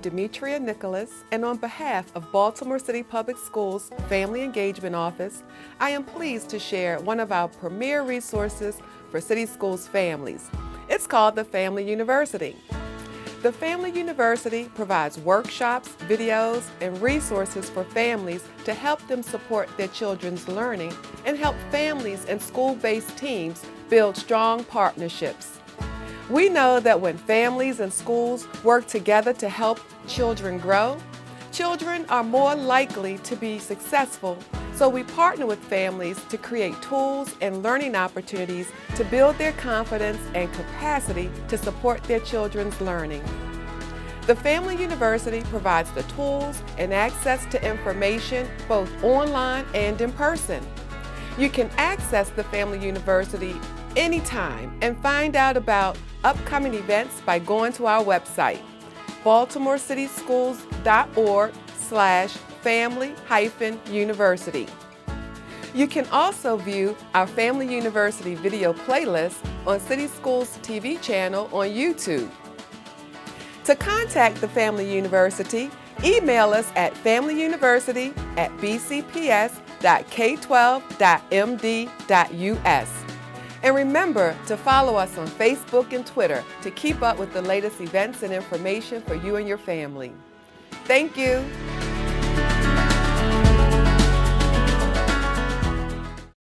Demetria Nicholas, and on behalf of Baltimore City Public Schools Family Engagement Office, I am pleased to share one of our premier resources for city schools families. It's called the Family University. The Family University provides workshops, videos, and resources for families to help them support their children's learning and help families and school-based teams build strong partnerships. We know that when families and schools work together to help children grow, children are more likely to be successful, so we partner with families to create tools and learning opportunities to build their confidence and capacity to support their children's learning. The Family University provides the tools and access to information both online and in person. You can access the Family University anytime and find out about upcoming events by going to our website, baltimorecitysschools.org/family-university. You can also view our Family University video playlist on City Schools TV channel on YouTube. To contact the Family University, email us at familyuniversity@bcps.k12.md.us. And remember to follow us on Facebook and Twitter to keep up with the latest events and information for you and your family. Thank you.